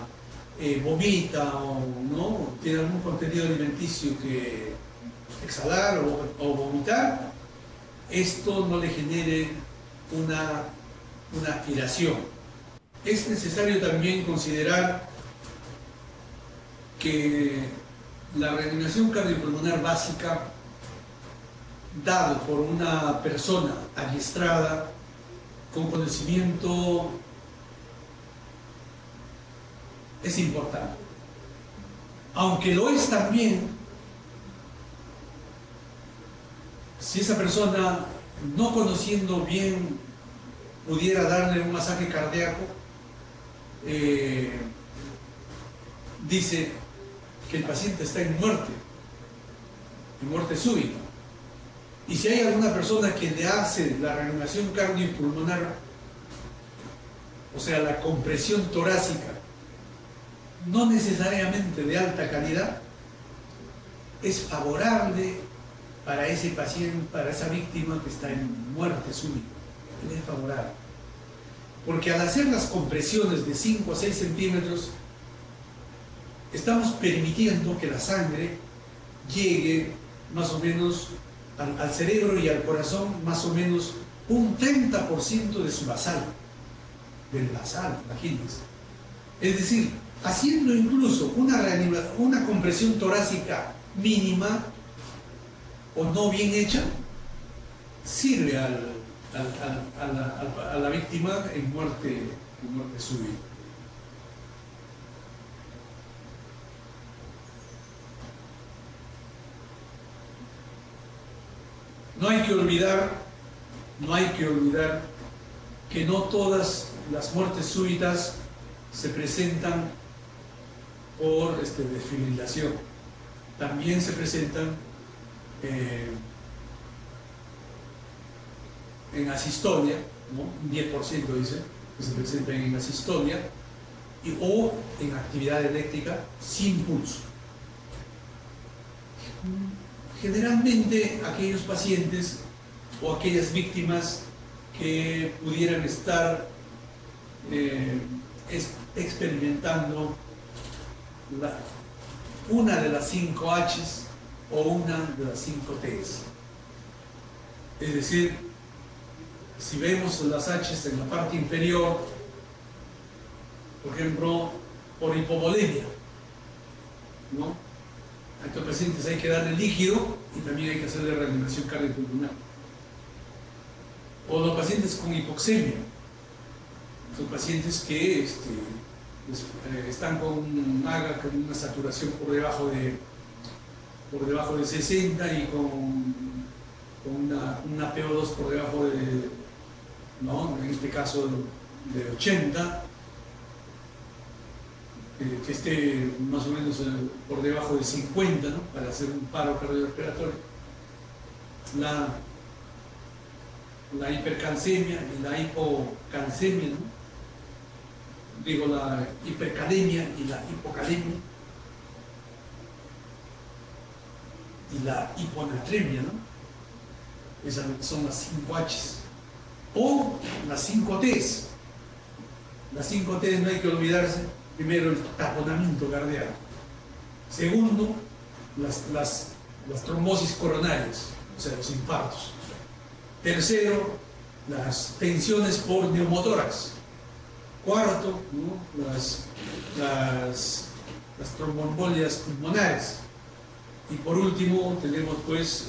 vomita o no tiene algún contenido alimenticio que exhalar o vomitar, esto no le genere una aspiración. Es necesario también considerar que la reanimación cardiopulmonar básica, dado por una persona adiestrada, con conocimiento, es importante. Aunque lo es también, si esa persona, no conociendo bien, pudiera darle un masaje cardíaco, dice que el paciente está en muerte súbita. Y si hay alguna persona que le hace la reanimación cardiopulmonar, o sea, la compresión torácica, no necesariamente de alta calidad, es favorable para ese paciente, para esa víctima que está en muerte súbita. Es favorable. Porque al hacer las compresiones de 5 a 6 centímetros, estamos permitiendo que la sangre llegue más o menos al cerebro y al corazón, más o menos un 30% de su basal, del basal, imagínense. Es decir, haciendo incluso una compresión torácica mínima o no bien hecha, sirve a la víctima en muerte súbita. No hay que olvidar que no todas las muertes súbitas se presentan por desfibrilación. También se presentan en asistolia, ¿no? Un 10% dice que se presentan en asistolia o en actividad eléctrica sin pulso. Generalmente aquellos pacientes o aquellas víctimas que pudieran estar experimentando una de las 5 H's o una de las 5 T's. Es decir, si vemos las H's en la parte inferior, por ejemplo, por hipovolemia, ¿no? A estos pacientes hay que darle líquido y también hay que hacerle reanimación cardiopulmonar. O los pacientes con hipoxemia, son pacientes que están con una saturación por debajo de 60 y con una PO2 por debajo de, ¿no? En este caso de 80. que esté más o menos por debajo de 50, ¿no? Para hacer un paro cardiorrespiratorio. La hipercalcemia y la hipocalcemia, ¿no? Digo, la hipercalemia y la hipocalemia y la hiponatremia, ¿no? Esas son las 5 H's. O las 5 T's. Las 5 T's no hay que olvidarse. Primero, el taponamiento cardíaco. Segundo, las trombosis coronarias, o sea, los infartos. Tercero, las tensiones por neumotórax. Cuarto, ¿no? las tromboembolias pulmonares. Y por último tenemos pues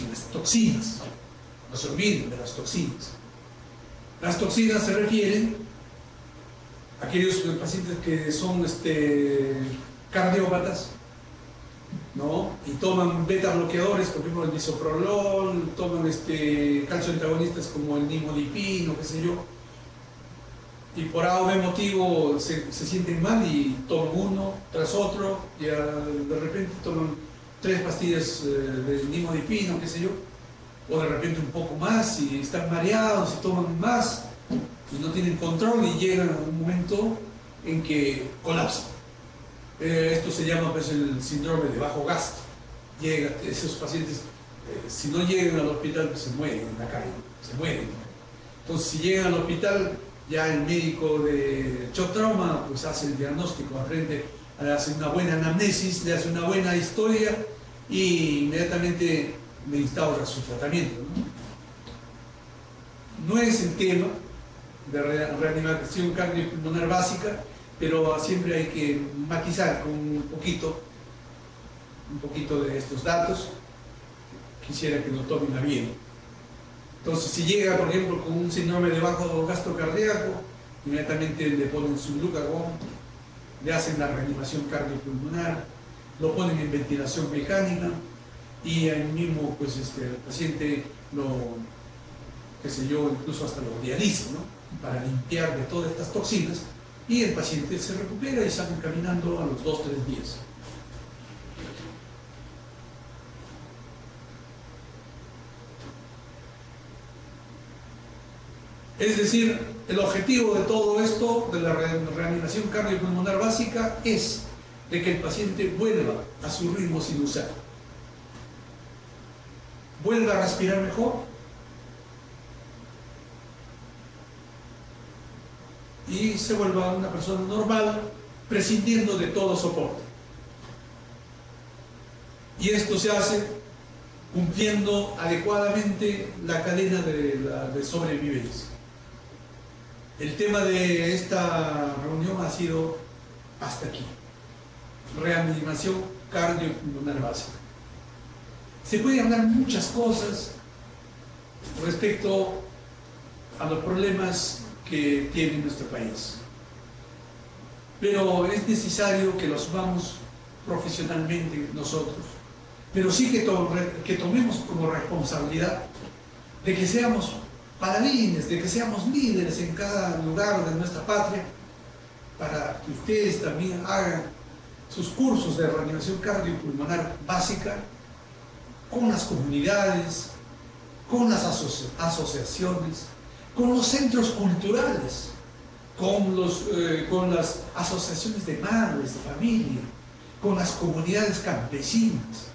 las toxinas. No se olviden de las toxinas. Las toxinas se refieren a aquellos pacientes que son cardiópatas, ¿no? Y toman beta bloqueadores, por ejemplo el bisoprolol, toman calcio antagonistas como el nimodipino, qué sé yo, y por A o B motivo se sienten mal y toman uno tras otro, y de repente toman 3 pastillas de nimodipino, qué sé yo, o de repente un poco más y están mareados y toman más y no tienen control y llegan a un momento en que colapsan. Esto se llama pues el síndrome de bajo gasto. Esos pacientes, si no llegan al hospital, pues se mueren en la calle, se mueren. Entonces, si llegan al hospital, ya el médico de shock trauma pues hace el diagnóstico, aprende, hace una buena anamnesis, le hace una buena historia y inmediatamente le instaura su tratamiento, ¿no? No es el tema de reanimación cardiopulmonar básica, pero siempre hay que matizar con un poquito de estos datos. Quisiera que lo tomen a bien. Entonces, si llega, por ejemplo, con un síndrome de bajo gasto cardíaco, inmediatamente le ponen su glucagón, le hacen la reanimación cardiopulmonar, lo ponen en ventilación mecánica y ahí mismo, pues, el paciente incluso hasta lo dializa, ¿no? Para limpiar de todas estas toxinas, y el paciente se recupera y sale caminando a los 2-3 días. Es decir, el objetivo de todo esto, de la reanimación cardiopulmonar básica, es de que el paciente vuelva a su ritmo sinusal, vuelva a respirar mejor y se vuelva una persona normal, prescindiendo de todo soporte. Y esto se hace cumpliendo adecuadamente la cadena de sobrevivencia. El tema de esta reunión ha sido hasta aquí. Reanimación cardiopulmonar básica. Se pueden hablar muchas cosas respecto a los problemas que tiene nuestro país, pero es necesario que lo asumamos profesionalmente nosotros, pero sí que tomemos como responsabilidad de que seamos paladines, de que seamos líderes en cada lugar de nuestra patria, para que ustedes también hagan sus cursos de reanimación cardiopulmonar básica con las comunidades, con las asociaciones, con los centros culturales, con las asociaciones de madres, de familia, con las comunidades campesinas.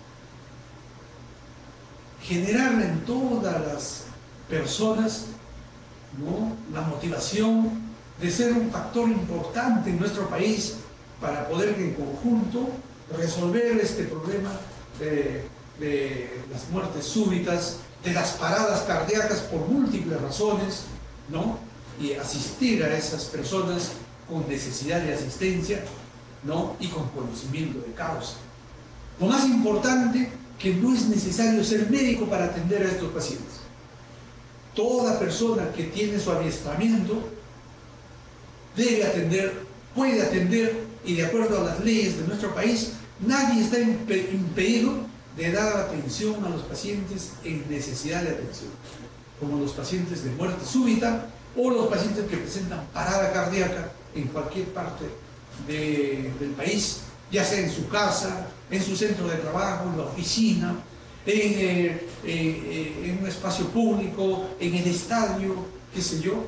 Generar en todas las personas, ¿no?, la motivación de ser un factor importante en nuestro país para poder en conjunto resolver este problema de las muertes súbitas, de las paradas cardíacas por múltiples razones, ¿no? Y asistir a esas personas con necesidad de asistencia, ¿no? Y con conocimiento de causa. Lo más importante, que no es necesario ser médico para atender a estos pacientes. Toda persona que tiene su adiestramiento debe atender, puede atender, y de acuerdo a las leyes de nuestro país, nadie está impedido de dar atención a los pacientes en necesidad de atención. como los pacientes de muerte súbita o los pacientes que presentan parada cardíaca en cualquier parte del país, ya sea en su casa, en su centro de trabajo, en la oficina, en un espacio público, en el estadio, qué sé yo.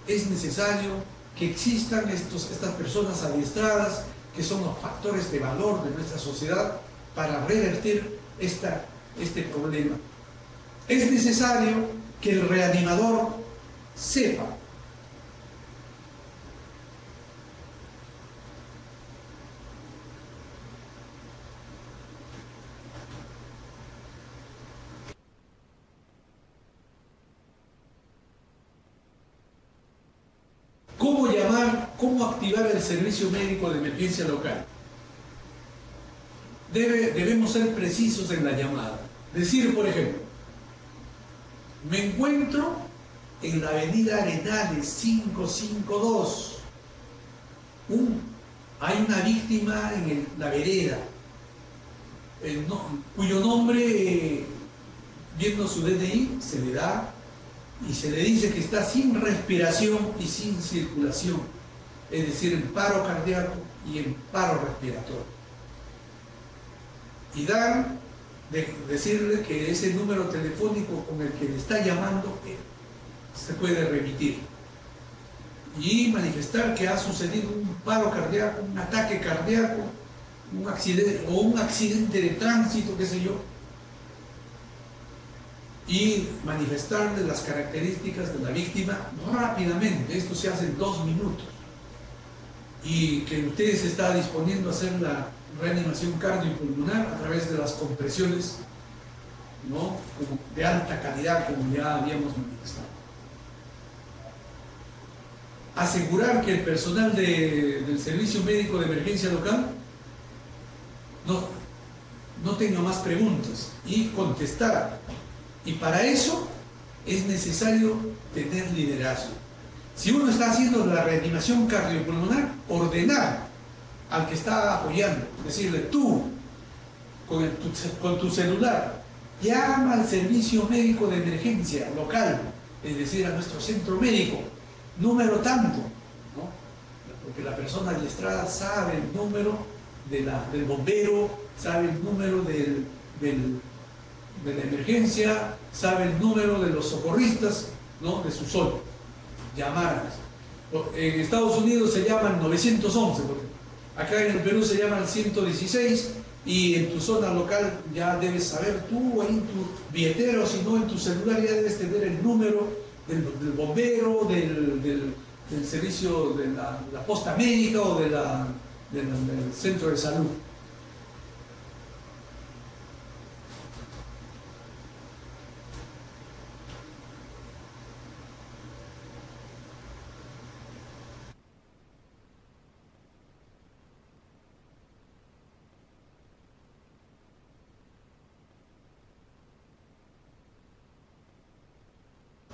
Es necesario que existan estas personas adiestradas, que son los factores de valor de nuestra sociedad, para revertir este problema. Es necesario que el reanimador sepa cómo llamar, cómo activar el servicio médico de emergencia local. Debemos ser precisos en la llamada. Decir, por ejemplo, me encuentro en la avenida Arenales 552. Hay una víctima en la vereda, cuyo nombre, viendo su DNI, se le da y se le dice que está sin respiración y sin circulación, es decir, en paro cardíaco y en paro respiratorio. Y decirle que ese número telefónico con el que le está llamando se puede remitir. Y manifestar que ha sucedido un paro cardíaco, un ataque cardíaco, un accidente de tránsito, qué sé yo. Y manifestarle las características de la víctima rápidamente. Esto se hace en 2 minutos. Y que usted se está disponiendo a hacer la reanimación cardiopulmonar a través de las compresiones, ¿no?, de alta calidad, como ya habíamos manifestado. Asegurar que el personal del servicio médico de emergencia local no tenga más preguntas y contestar. Y para eso es necesario tener liderazgo. Si uno está haciendo la reanimación cardiopulmonar, ordenar al que está apoyando, decirle: tú, con tu celular, llama al servicio médico de emergencia local, es decir, a nuestro centro médico, número tanto, ¿no? Porque la persona adiestrada sabe el número del bombero, sabe el número de la emergencia, sabe el número de los socorristas, ¿no?, de su zona. Llamar a eso. En Estados Unidos se llama el 911, porque acá en el Perú se llama el 116, y en tu zona local ya debes saber tú, ahí en tu billetera, o si no en tu celular ya debes tener el número del bombero, del servicio de la posta médica o del centro de salud.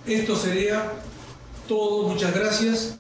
Esto sería todo. Muchas gracias.